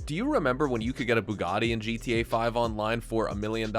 Do you remember when you could get a Bugatti in GTA 5 Online for $1 million?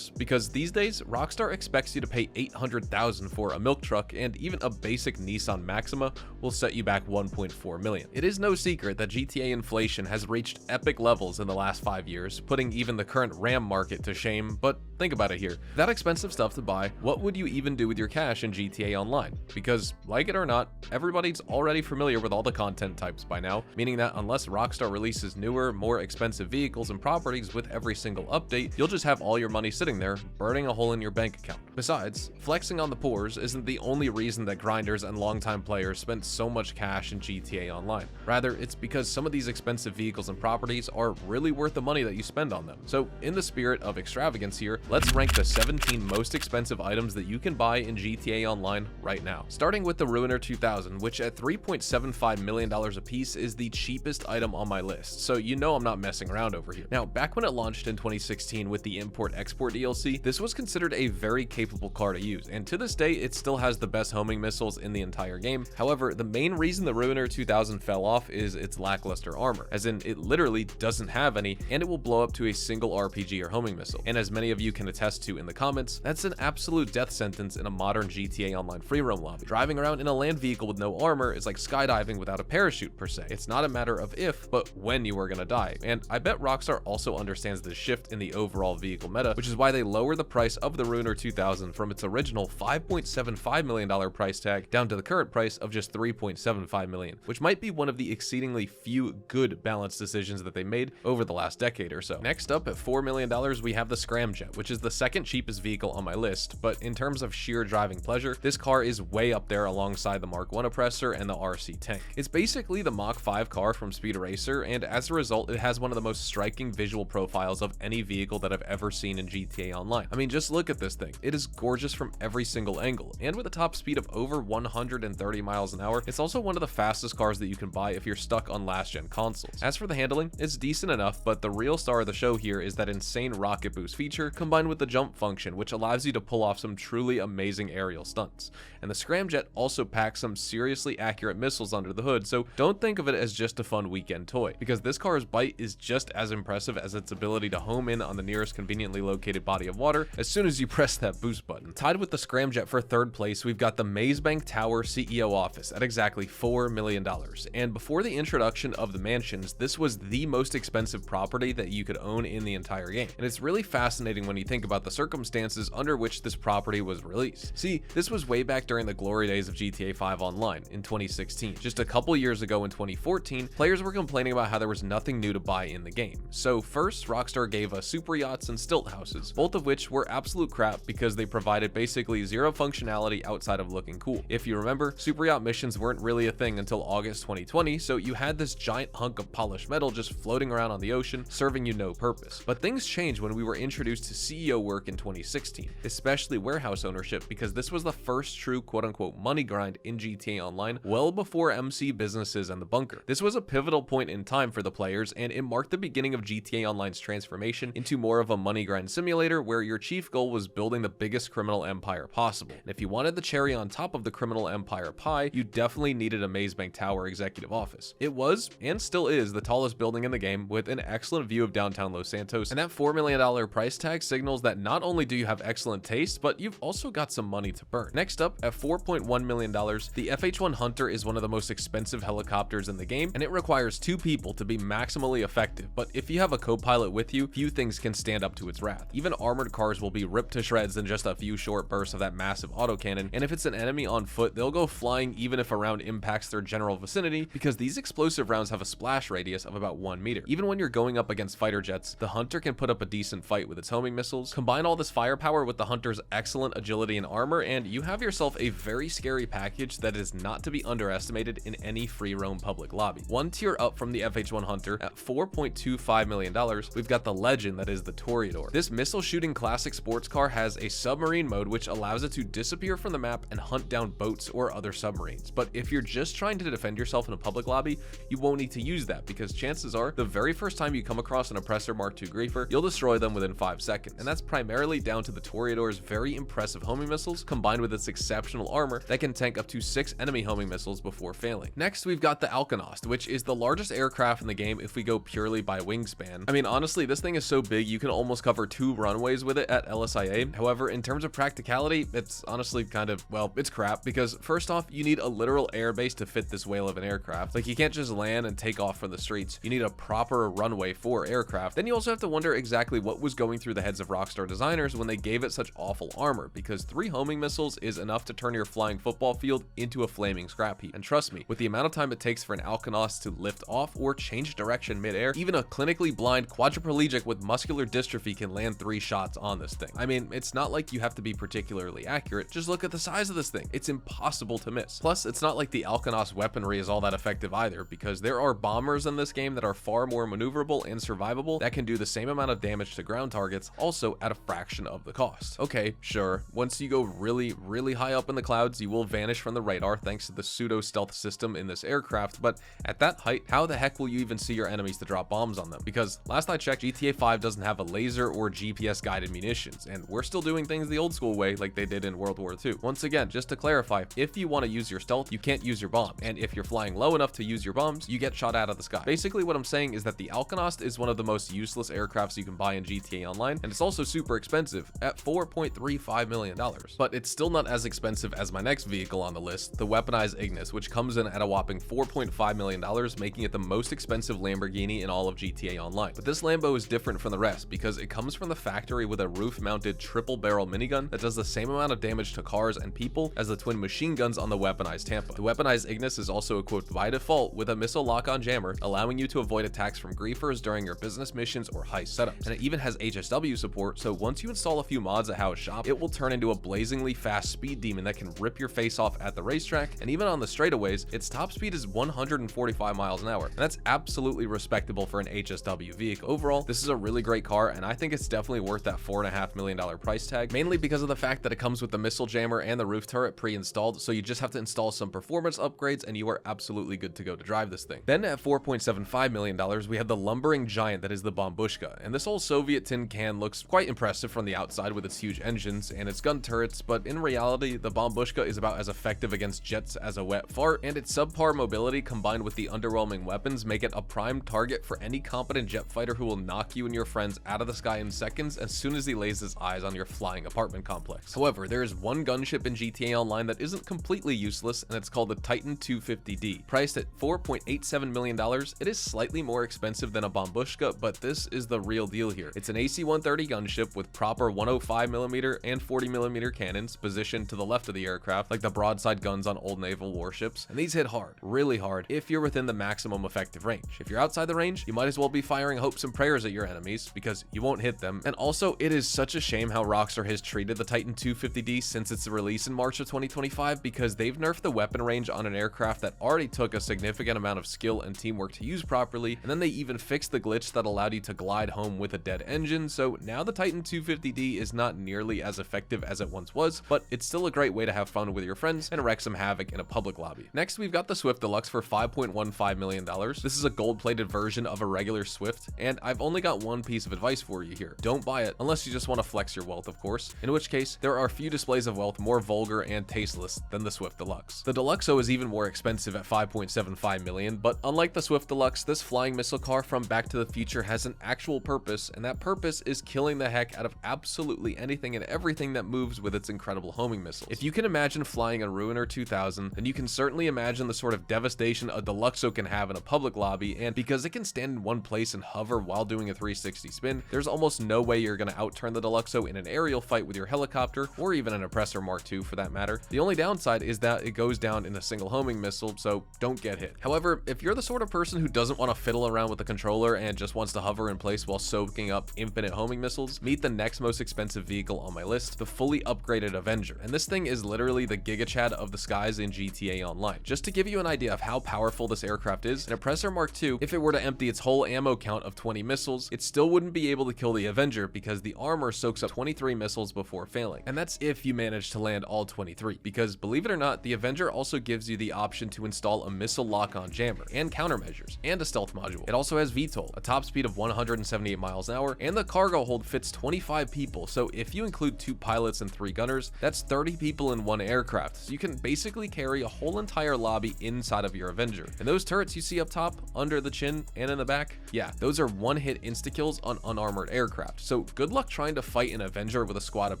Because these days, Rockstar expects you to pay $800,000 for a milk truck, and even a basic Nissan Maxima will set you back $1.4 million. It is no secret that GTA inflation has reached epic levels in the last 5 years, putting even the current RAM market to shame, but think about it here. That expensive stuff to buy, what would you even do with your cash in GTA Online? Because, like it or not, everybody's already familiar with all the content types by now, meaning that unless Rockstar releases newer, more expensive vehicles and properties with every single update, you'll just have all your money sitting there, burning a hole in your bank account. Besides, flexing on the poors isn't the only reason that grinders and longtime players spend so much cash in GTA Online. Rather, it's because some of these expensive vehicles and properties are really worth the money that you spend on them. So, in the spirit of extravagance here, let's rank the 17 most expensive items that you can buy in GTA Online right now. Starting with the Ruiner 2000, which at $3.75 million a piece is the cheapest item on my list, so you know I'm not messing around over here. Now, back when it launched in 2016 with the Import-Export DLC, this was considered a very capable car to use, and to this day, it still has the best homing missiles in the entire game. However, the main reason the Ruiner 2000 fell off is its lackluster armor, as in it literally doesn't have any, and it will blow up to a single RPG or homing missile. And as many of you can attest to in the comments, that's an absolute death sentence in a modern GTA Online free roam lobby. Driving around in a land vehicle with no armor is like skydiving without a parachute per se. It's not a matter of if, but when you are gonna die. And I bet Rockstar also understands the shift in the overall vehicle meta, which is why they lower the price of the Ruiner 2000 from its original $5.75 million price tag down to the current price of just $3.75 million, which might be one of the exceedingly few good balanced decisions that they made over the last decade or so. Next up at $4 million, we have the Scramjet, which is the second cheapest vehicle on my list, but in terms of sheer driving pleasure, this car is way up there alongside the Mark I Oppressor and the RC tank. It's basically the Mach 5 car from Speed Racer, and as a result, it has one of the most striking visual profiles of any vehicle that I've ever seen in GTA Online. I mean, just look at this thing. It is gorgeous from every single angle, and with a top speed of over 130 miles an hour, it's also one of the fastest cars that you can buy if you're stuck on last-gen consoles. As for the handling, it's decent enough, but the real star of the show here is that insane rocket boost feature combined with the jump function, which allows you to pull off some truly amazing aerial stunts. And the Scramjet also packs some seriously accurate missiles under the hood, so don't think of it as just a fun weekend toy, because this car's bite is just as impressive as its ability to home in on the nearest conveniently located body of water as soon as you press that boost button. Tied with the Scramjet for third place, we've got the Mazebank Tower CEO office at exactly $4 million. And before the introduction of the mansions, this was the most expensive property that you could own in the entire game. And it's really fascinating when you think about the circumstances under which this property was released. See, this was way back during the glory days of GTA 5 Online in 2016. Just a couple years ago in 2014, players were complaining about how there was nothing new to buy in the game. So first, Rockstar gave us super yachts and stilt houses, both of which were absolute crap because they provided basically zero functionality outside of looking cool. If you remember, super yacht missions weren't really a thing until August 2020, so you had this giant hunk of polished metal just floating around on the ocean, serving you no purpose. But things changed when we were introduced to CEO work in 2016, especially warehouse ownership, because this was the first true quote-unquote money grind in GTA Online, well before MC businesses and the bunker. This was a pivotal point in time for the players, and it marked the beginning of GTA Online's transformation into more of a money grind simulator where your chief goal was building the biggest criminal empire possible. And if you wanted the cherry on top of the criminal empire pie, you definitely needed a Mazebank Tower executive office. It was, and still is, the tallest building in the game with an excellent view of downtown Los Santos, and that $4 million price tag signals that not only do you have excellent taste, but you've also got some money to burn. Next up, at $4.1 million, the FH1 Hunter is one of the most expensive helicopters in the game, and it requires 2 people to be maximally effective, but if you have a co-pilot with you, few things can stand up to its wrath. Even armored cars will be ripped to shreds in just a few short bursts of that massive autocannon, and if it's an enemy on foot, they'll go flying even if a round impacts their general vicinity, because these explosive rounds have a splash radius of about 1 meter. Even when you're going up against fighter jets, the Hunter can put up a decent fight with its homing missiles. Combine all this firepower with the Hunter's excellent agility and armor, and you have yourself a very scary package that is not to be underestimated in any free roam public lobby. One tier up from the FH1 Hunter, at $4.25 million, we've got the legend that is the Toreador. This missile shooting classic sports car has a submarine mode which allows it to disappear from the map and hunt down boats or other submarines. But if you're just trying to defend yourself in a public lobby, you won't need to use that, because chances are the very first time you come across an Oppressor Mark II griefer, you'll destroy them within 5 seconds. And that's primarily down to the Toreador's very impressive homing missiles combined with its exceptional armor that can tank up to 6 enemy homing missiles before failing. Next, we've got the Alkonost, which is the largest aircraft in the game if we we go purely by wingspan. I mean, honestly, this thing is so big you can almost cover 2 runways with it at LSIA. However, in terms of practicality, it's honestly kind of, well, it's crap, because first off, you need a literal airbase to fit this whale of an aircraft. Like, you can't just land and take off from the streets. You need a proper runway for aircraft. Then you also have to wonder exactly what was going through the heads of Rockstar designers when they gave it such awful armor, because 3 homing missiles is enough to turn your flying football field into a flaming scrap heap. And trust me, with the amount of time it takes for an Alkonost to lift off or change direction mid-air, even a clinically blind quadriplegic with muscular dystrophy can land 3 shots on this thing. I mean, it's not like you have to be particularly accurate, just look at the size of this thing. It's impossible to miss. Plus, it's not like the Alkonost weaponry is all that effective either, because there are bombers in this game that are far more maneuverable and survivable that can do the same amount of damage to ground targets, also at a fraction of the cost. Okay, sure, once you go really high up in the clouds, you will vanish from the radar thanks to the pseudo stealth system in this aircraft, but at that height, how the heck will you even see your enemies to drop bombs on them? Because last I checked, GTA 5 doesn't have a laser or GPS guided munitions, and we're still doing things the old school way like they did in World War II. Once again, just to clarify, if you want to use your stealth, you can't use your bombs, and if you're flying low enough to use your bombs, you get shot out of the sky. Basically, what I'm saying is that the Alkonost is one of the most useless aircrafts you can buy in GTA Online, and it's also super expensive at $4.35 million. But it's still not as expensive as my next vehicle on the list, the Weaponized Ignis, which comes in at a whopping $4.5 million, making it the most expensive Lamborghini in all of GTA Online. But this Lambo is different from the rest because it comes from the factory with a roof-mounted triple-barrel minigun that does the same amount of damage to cars and people as the twin machine guns on the Weaponized Tampa. The Weaponized Ignis is also equipped by default with a missile lock-on jammer, allowing you to avoid attacks from griefers during your business missions or heist setups. And it even has HSW support, so once you install a few mods at Howe's shop, it will turn into a blazingly fast speed demon that can rip your face off at the racetrack, and even on the straightaways, its top speed is 145 miles an hour, and that's absolutely respectable for an HSW vehicle. Overall, this is a really great car, and I think it's definitely worth that $4.5 million price tag, mainly because of the fact that it comes with the missile jammer and the roof turret pre-installed, so you just have to install some performance upgrades and you are absolutely good to go to drive this thing. Then at $4.75 million, we have the lumbering giant that is the Bombushka, and this old Soviet tin can looks quite impressive from the outside with its huge engines and its gun turrets, but in reality, the Bombushka is about as effective against jets as a wet fart, and its subpar mobility combined with the underwhelming weapons make it a prime target for any competent jet fighter who will knock you and your friends out of the sky in seconds as soon as he lays his eyes on your flying apartment complex. However, there is one gunship in GTA Online that isn't completely useless, and it's called the Titan 250D. Priced at $4.87 million, it is slightly more expensive than a Bombushka, but this is the real deal here. It's an AC-130 gunship with proper 105mm and 40mm cannons positioned to the left of the aircraft, like the broadside guns on old naval warships, and these hit hard, really hard, if you're within the maximum effective range. If you're outside the range, you might as well be firing hopes and prayers at your enemies, because you won't hit them. And also, it is such a shame how Rockstar has treated the Titan 250D since its release in March of 2025, because they've nerfed the weapon range on an aircraft that already took a significant amount of skill and teamwork to use properly, and then they even fixed the glitch that allowed you to glide home with a dead engine, so now the Titan 250D is not nearly as effective as it once was, but it's still a great way to have fun with your friends and wreak some havoc in a public lobby. Next, we've got the Swift Deluxe for $5.15 million. This is a gold-plated version of a regular Swift, and I've only got one piece of advice for you here. Don't buy it, unless you just want to flex your wealth, of course, in which case, there are few displays of wealth more vulgar and tasteless than the Swift Deluxe. The Deluxo is even more expensive at $5.75 million, but unlike the Swift Deluxe, this flying missile car from Back to the Future has an actual purpose, and that purpose is killing the heck out of absolutely anything and everything that moves with its incredible homing missiles. If you can imagine flying a Ruiner 2000, then you can certainly imagine the sort of devastation a Deluxo can have in a public lobby, and because it can stand in one place and hover while doing a 360 spin, there's almost no way you're going to outturn the Deluxo in an aerial fight with your helicopter, or even an Oppressor Mark II for that matter. The only downside is that it goes down in a single homing missile, so don't get hit. However, if you're the sort of person who doesn't want to fiddle around with the controller and just wants to hover in place while soaking up infinite homing missiles, meet the next most expensive vehicle on my list, the fully upgraded Avenger. And this thing is literally the Giga Chad of the skies in GTA Online. Just to give you an idea of how powerful this aircraft is, an Oppressor Mark II, if it were to empty its whole ammo count of 20 missiles, it still wouldn't be able to kill the Avenger because the armor soaks up 23 missiles before failing. And that's if you manage to land all 23, because believe it or not, the Avenger also gives you the option to install a missile lock-on jammer and countermeasures and a stealth module. It also has VTOL, a top speed of 178 miles an hour, and the cargo hold fits 25 people, so if you include 2 pilots and 3 gunners, that's 30 people in one aircraft, so you can basically carry a whole entire lobby inside of your Avenger. And those turrets you see up top, under the chin, chin and in the back, yeah, those are one-hit insta-kills on unarmored aircraft, so good luck trying to fight an Avenger with a squad of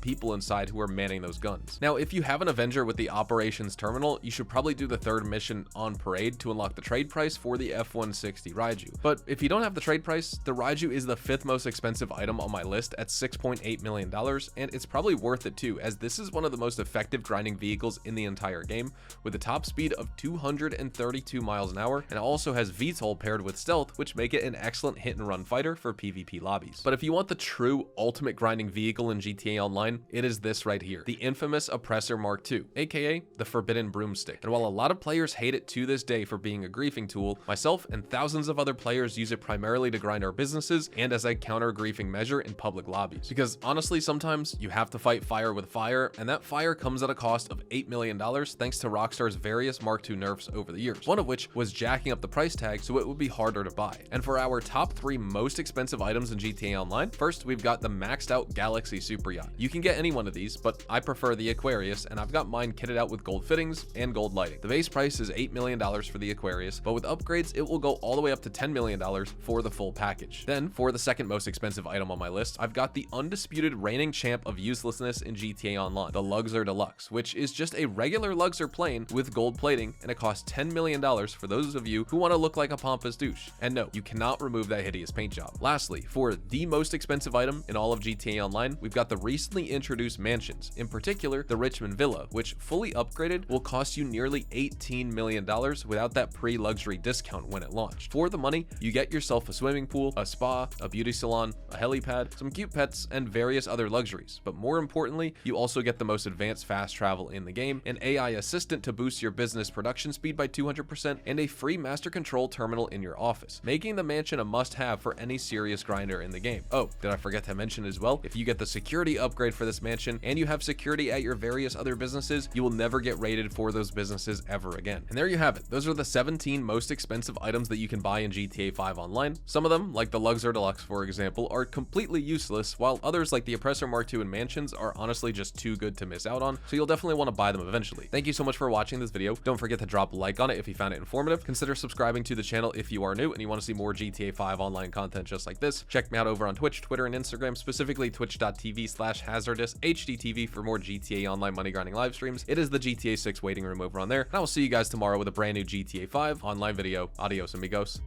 people inside who are manning those guns. Now, if you have an Avenger with the operations terminal, you should probably do the third mission on Parade to unlock the trade price for the F160 Raiju. But if you don't have the trade price, the Raiju is the 5th most expensive item on my list at $6.8 million, and it's probably worth it too, as this is one of the most effective grinding vehicles in the entire game, with a top speed of 232 miles an hour, and it also has VTOL paired with stealth, which make it an excellent hit and run fighter for PvP lobbies. But if you want the true ultimate grinding vehicle in GTA Online, it is this right here, the infamous Oppressor Mark II, aka the Forbidden Broomstick. And while a lot of players hate it to this day for being a griefing tool, myself and thousands of other players use it primarily to grind our businesses and as a counter griefing measure in public lobbies. Because honestly, sometimes you have to fight fire with fire, and that fire comes at a cost of $8 million thanks to Rockstar's various Mark II nerfs over the years, one of which was jacking up the price tag so it would be harder to buy. And for our top 3 most expensive items in GTA Online, first we've got the maxed out Galaxy Super Yacht. You can get any one of these, but I prefer the Aquarius, and I've got mine kitted out with gold fittings and gold lighting. The base price is $8 million for the Aquarius, but with upgrades it will go all the way up to $10 million for the full package. Then for the second most expensive item on my list, I've got the undisputed reigning champ of uselessness in GTA Online, the Luxor Deluxe, which is just a regular Luxor plane with gold plating, and it costs $10 million for those of you who want to look like a pompous douche. And no, you cannot remove that hideous paint job. Lastly, for the most expensive item in all of GTA Online, we've got the recently introduced mansions, in particular the Richmond Villa, which fully upgraded will cost you nearly $18 million without that pre-luxury discount when it launched. For the money, you get yourself a swimming pool, a spa, a beauty salon, a helipad, some cute pets, and various other luxuries. But more importantly, you also get the most advanced fast travel in the game, an AI assistant to boost your business production speed by 200%, and a free master control terminal in your office, making the mansion a must-have for any serious grinder in the game. Oh, did I forget to mention as well, if you get the security upgrade for this mansion and you have security at your various other businesses, you will never get raided for those businesses ever again. And there you have it. Those are the 17 most expensive items that you can buy in GTA 5 Online. Some of them, like the Luxor Deluxe for example, are completely useless, while others like the Oppressor Mark II and mansions are honestly just too good to miss out on, so you'll definitely want to buy them eventually. Thank you so much for watching this video. Don't forget to drop a like on it if you found it informative. Consider subscribing to the channel if you are new and you want to see more GTA 5 Online content just like this. Check me out over on Twitch, Twitter, and Instagram, specifically twitch.tv/hazardous_HDTV for more GTA Online money grinding live streams. It is the GTA 6 waiting room over on there, and I will see you guys tomorrow with a brand new GTA 5 Online video. Adios amigos.